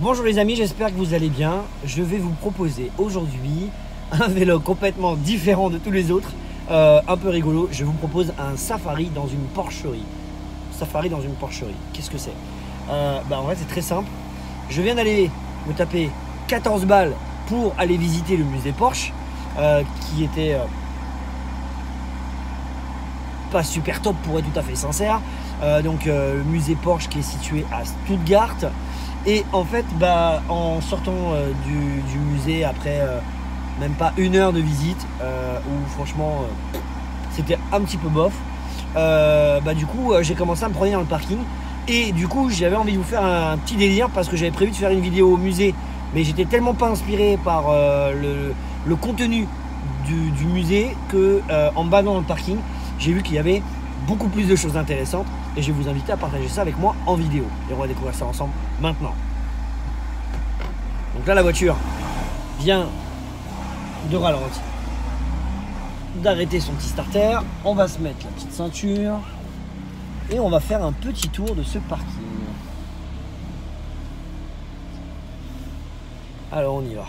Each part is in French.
Bonjour les amis, j'espère que vous allez bien. Je vais vous proposer aujourd'hui un vélo complètement différent de tous les autres, un peu rigolo. Je vous propose un safari dans une porcherie. Safari dans une porcherie, qu'est-ce que c'est? En fait c'est très simple. Je viens d'aller me taper 14 balles pour aller visiter le musée Porsche, qui était pas super top pour être tout à fait sincère. Le musée Porsche qui est situé à Stuttgart. Et en fait, en sortant du musée après même pas une heure de visite, où franchement c'était un petit peu bof, du coup j'ai commencé à me promener dans le parking. Et du coup j'avais envie de vous faire un petit délire parce que j'avais prévu de faire une vidéo au musée, mais j'étais tellement pas inspiré par le contenu du musée que en me baladant dans le parking, j'ai vu qu'il y avait beaucoup plus de choses intéressantes. Et je vais vous inviter à partager ça avec moi en vidéo. Et on va découvrir ça ensemble maintenant. Donc là, la voiture vient de ralentir, d'arrêter son petit starter. On va se mettre la petite ceinture et on va faire un petit tour de ce parking. Alors on y va.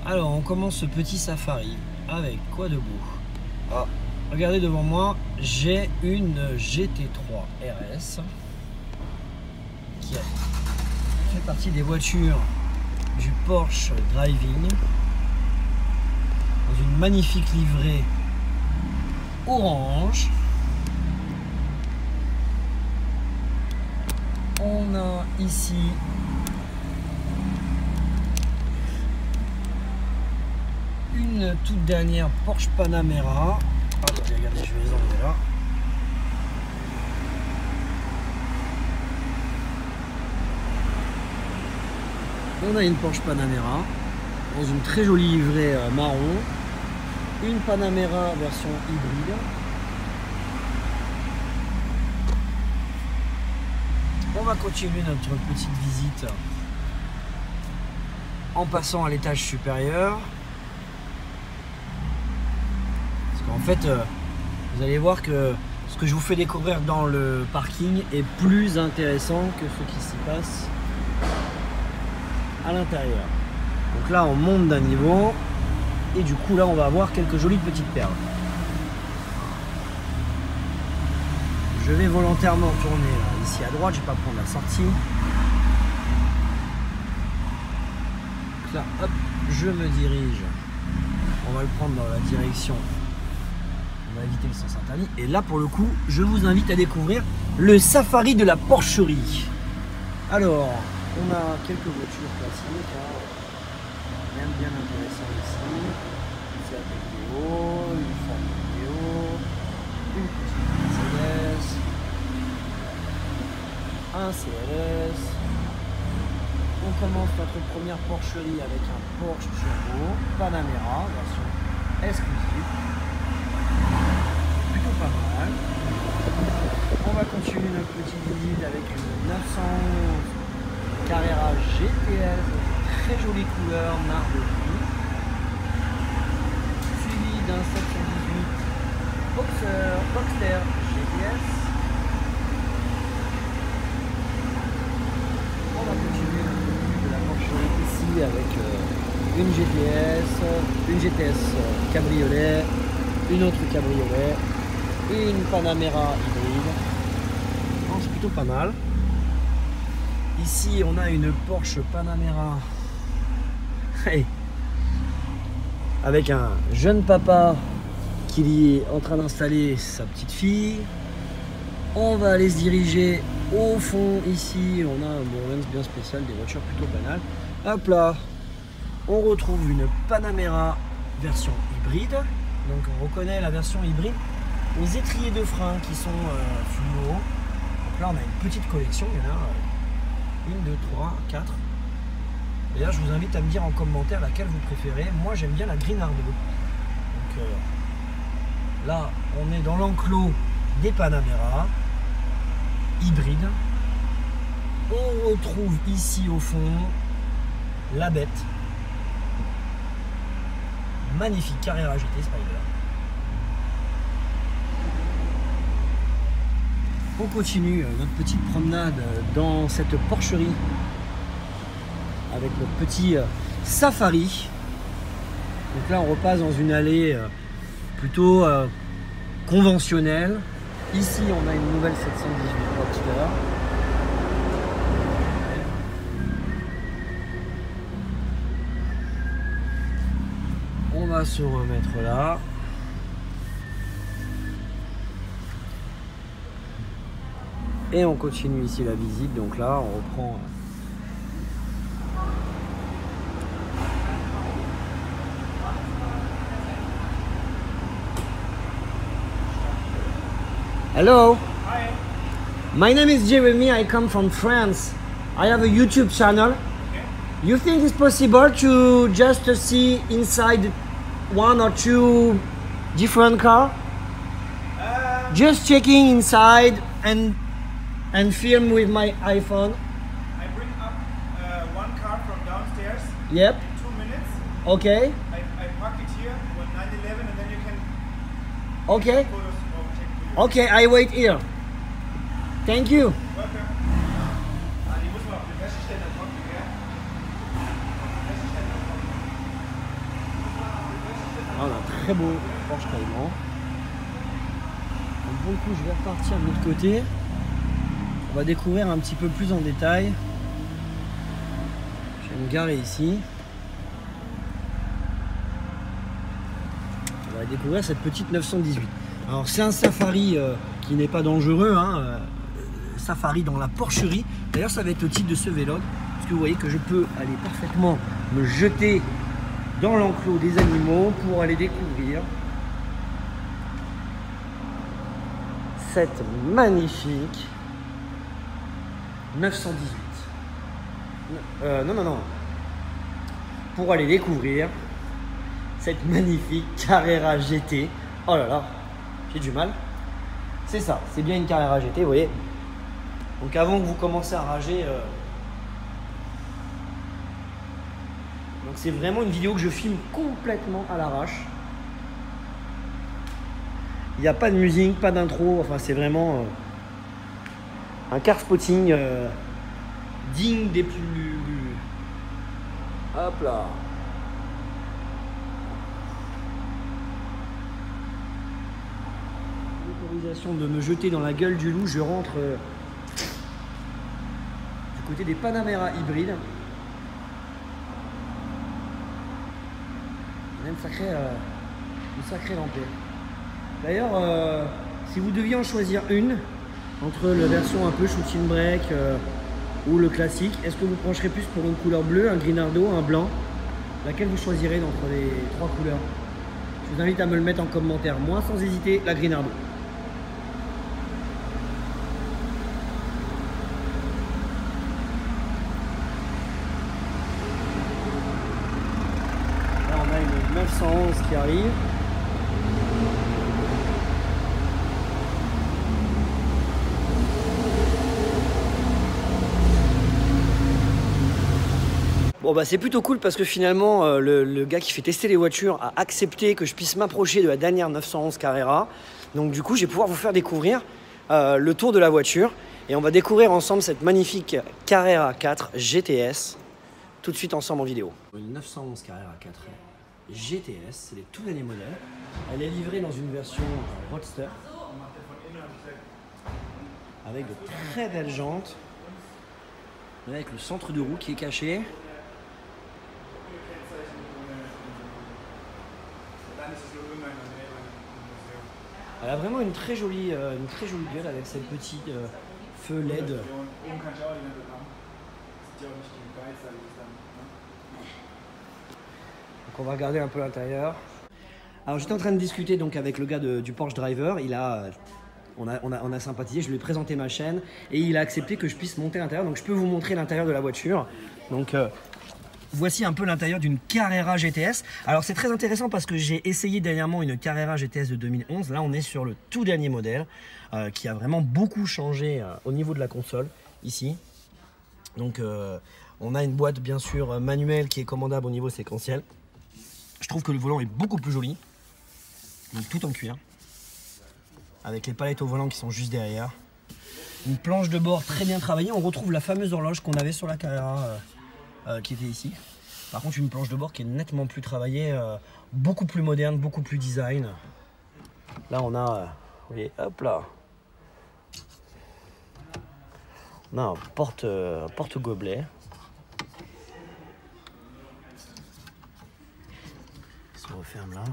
Alors on commence ce petit safari avec quoi de beau? Regardez devant moi, j'ai une GT3 RS qui fait partie des voitures du Porsche Driving, dans une magnifique livrée orange. On a ici une toute dernière Porsche Panamera. Attendez, regardez, je vais les enlever là. On a une Porsche Panamera dans une très jolie livrée marron. Une Panamera version hybride. On va continuer notre petite visite en passant à l'étage supérieur. En fait, vous allez voir que ce que je vous fais découvrir dans le parking est plus intéressant que ce qui s'y passe à l'intérieur. Donc là, on monte d'un niveau et du coup, là, on va avoir quelques jolies petites perles. Je vais volontairement tourner ici à droite, je ne vais pas prendre la sortie. Donc là, hop, je me dirige. On va le prendre dans la direction. On va éviter le sens interdit. Et là, pour le coup, je vous invite à découvrir le safari de la porcherie. Alors, on a quelques voitures classiques. Bien intéressant ici. C'est la Vidéo, une Ford Vidéo, une petite Mercedes, un CLS. On commence notre première porcherie avec un Porsche Turbo Panamera, version exclusive. Pas mal. On va continuer notre petite visite avec une 911 Carrera GTS, très jolie couleur, marque de vie, suivi d'un 718 Boxster GTS. On va continuer notre tour de la porcherie ici avec une GTS cabriolet, une autre cabriolet, une Panamera hybride. C'est plutôt pas mal. Ici on a une Porsche Panamera avec un jeune papa qui est en train d'installer sa petite fille. On va aller se diriger au fond. Ici on a un bon bien spécial, des voitures plutôt banales. Hop là, on retrouve une Panamera version hybride. Donc on reconnaît la version hybride aux étriers de frein qui sont fluo. Donc là on a une petite collection, il y en a 1, 2, 3, 4. D'ailleurs je vous invite à me dire en commentaire laquelle vous préférez. Moi j'aime bien la Grinardo. Donc là on est dans l'enclos des Panamera hybrides. On retrouve ici au fond la bête. Magnifique Carrera GT Spider. On continue notre petite promenade dans cette porcherie avec notre petit safari. Donc là on repasse dans une allée plutôt conventionnelle. Ici on a une nouvelle 718 Roadster. On va se remettre là. Et on continue ici la visite. Donc là on reprend Hello. Hi. My name is Jeremy. I come from France. I have a YouTube channel. Okay. You think it's possible to just see inside one or two different cars? Just checking inside and film with my iPhone. I bring up one car from downstairs Yep. in 2 minutes. Okay. I parked it here on 911 and then you can Okay. take photos or check videos. Okay. I wait here. Thank you. Welcome. Die muss man auf den Wäscheständer trocknen, gell? Ah, on a un très beau Porsche Cayman. Donc, pour le coup, je vais repartir de l'autre côté. On va découvrir un petit peu plus en détail. Je vais me garer ici. On va découvrir cette petite 918. Alors c'est un safari qui n'est pas dangereux, hein, safari dans la porcherie. D'ailleurs ça va être le titre de ce vlog, parce que vous voyez que je peux aller parfaitement me jeter dans l'enclos des animaux pour aller découvrir cette magnifique 918. Non. Pour aller découvrir cette magnifique Carrera GT. Oh là là, j'ai du mal. C'est ça, c'est bien une Carrera GT, vous voyez. Donc avant que vous commencez à rager, donc c'est vraiment une vidéo que je filme complètement à l'arrache. Il n'y a pas de musique, pas d'intro, enfin c'est vraiment un car spotting digne des plus... Hop là. L'autorisation de me jeter dans la gueule du loup, je rentre du côté des Panamera hybrides. Il y a une sacrée lampée. D'ailleurs, si vous deviez en choisir une, entre la version un peu shooting break ou le classique, est-ce que vous pencherez plus pour une couleur bleue, un Grinardo, un blanc? Laquelle vous choisirez d'entre les trois couleurs? Je vous invite à me le mettre en commentaire. Moi, sans hésiter, la Grinardo. Là, on a une 911 qui arrive. Bon bah c'est plutôt cool parce que finalement le gars qui fait tester les voitures a accepté que je puisse m'approcher de la dernière 911 Carrera. Donc du coup je vais pouvoir vous faire découvrir le tour de la voiture. Et on va découvrir ensemble cette magnifique Carrera 4 GTS tout de suite ensemble en vidéo. Une 911 Carrera 4 GTS, c'est les tout derniers modèles. Elle est livrée dans une version Roadster avec de très belles jantes, avec le centre de roue qui est caché. Elle a vraiment une très jolie gueule avec cette petite feu LED. Donc on va regarder un peu l'intérieur. Alors j'étais en train de discuter donc avec le gars du Porsche Driver. On a sympathisé, je lui ai présenté ma chaîne et il a accepté que je puisse monter à l'intérieur. Donc je peux vous montrer l'intérieur de la voiture. Donc voici un peu l'intérieur d'une Carrera GTS. Alors c'est très intéressant parce que j'ai essayé dernièrement une Carrera GTS de 2011. Là on est sur le tout dernier modèle qui a vraiment beaucoup changé au niveau de la console ici. Donc on a une boîte bien sûr manuelle qui est commandable au niveau séquentiel. Je trouve que le volant est beaucoup plus joli. Donc tout en cuir. Avec les palettes au volant qui sont juste derrière. Une planche de bord très bien travaillée. On retrouve la fameuse horloge qu'on avait sur la Carrera qui était ici. Par contre, une planche de bord qui est nettement plus travaillée, beaucoup plus moderne, beaucoup plus design. Là, on a, vous voyez, hop là. On a un porte-gobelet. Il se referme là.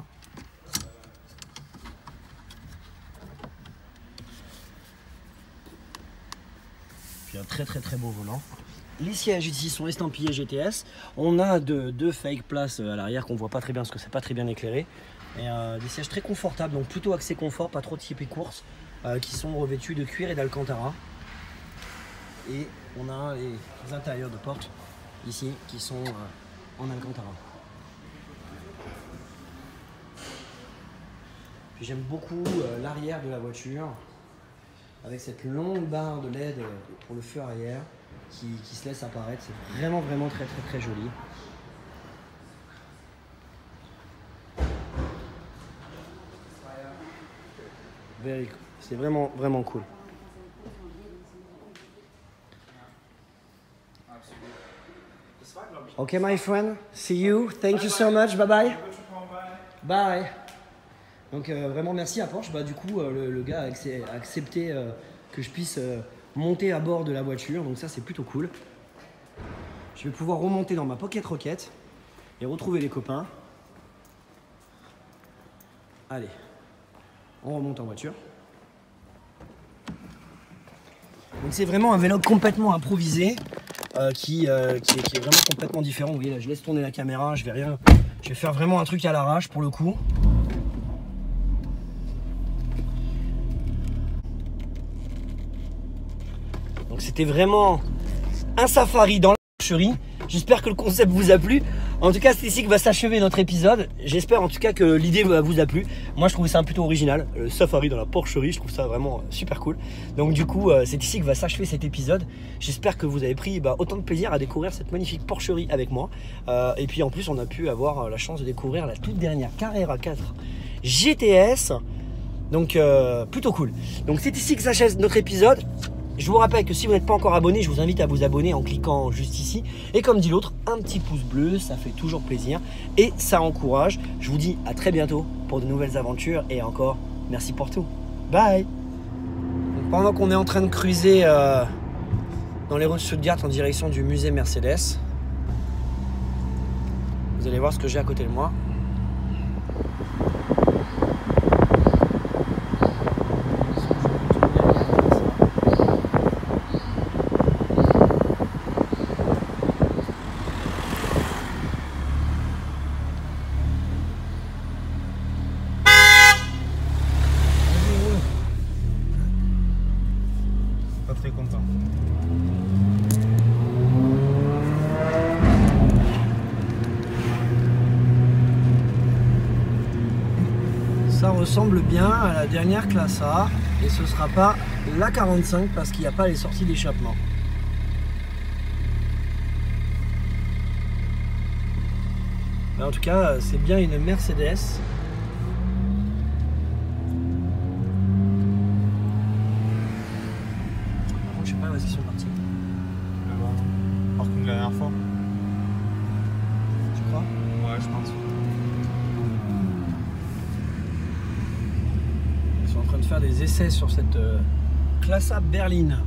Puis un très beau volant. Les sièges ici sont estampillés GTS. On a deux fake places à l'arrière qu'on voit pas très bien parce que c'est pas très bien éclairé. Et des sièges très confortables, donc plutôt axé confort, pas trop typé course, qui sont revêtus de cuir et d'alcantara. Et on a les intérieurs de porte ici qui sont en alcantara. Puis j'aime beaucoup l'arrière de la voiture avec cette longue barre de LED pour le feu arrière qui se laisse apparaître. C'est vraiment très joli. C'est vraiment cool. Ok, my friend, see you. Thank you so much. Bye bye. Bye. Donc vraiment merci à Porsche. Du coup, le gars a accepté que je puisse monter à bord de la voiture. Donc ça, c'est plutôt cool. Je vais pouvoir remonter dans ma Pocket Rocket et retrouver les copains. Allez, on remonte en voiture. Donc c'est vraiment un vélo complètement improvisé qui est vraiment complètement différent. Vous voyez là, je laisse tourner la caméra, je vais faire vraiment un truc à l'arrache pour le coup. Donc c'était vraiment un safari dans la porcherie. J'espère que le concept vous a plu. En tout cas, c'est ici que va s'achever notre épisode. J'espère en tout cas que l'idée vous a plu. Moi, je trouve ça plutôt original. Le safari dans la porcherie, je trouve ça vraiment super cool. Donc du coup, c'est ici que va s'achever cet épisode. J'espère que vous avez pris autant de plaisir à découvrir cette magnifique porcherie avec moi. Et puis en plus, on a pu avoir la chance de découvrir la toute dernière Carrera 4 GTS. Donc plutôt cool. Donc c'est ici que s'achève notre épisode. Je vous rappelle que si vous n'êtes pas encore abonné, je vous invite à vous abonner en cliquant juste ici. Et comme dit l'autre, un petit pouce bleu, ça fait toujours plaisir et ça encourage. Je vous dis à très bientôt pour de nouvelles aventures et encore, merci pour tout. Bye. Donc, pendant qu'on est en train de cruiser dans les rues de Stuttgart en direction du musée Mercedes, vous allez voir ce que j'ai à côté de moi. Très content. Ça ressemble bien à la dernière classe A et ce sera pas la 45 parce qu'il n'y a pas les sorties d'échappement. Mais en tout cas, c'est bien une Mercedes. Je sais pas où est-ce qu'ils sont partis. Par contre, la dernière fois. Tu crois? Ouais, je pense. Ils sont en train de faire des essais sur cette classe A berline.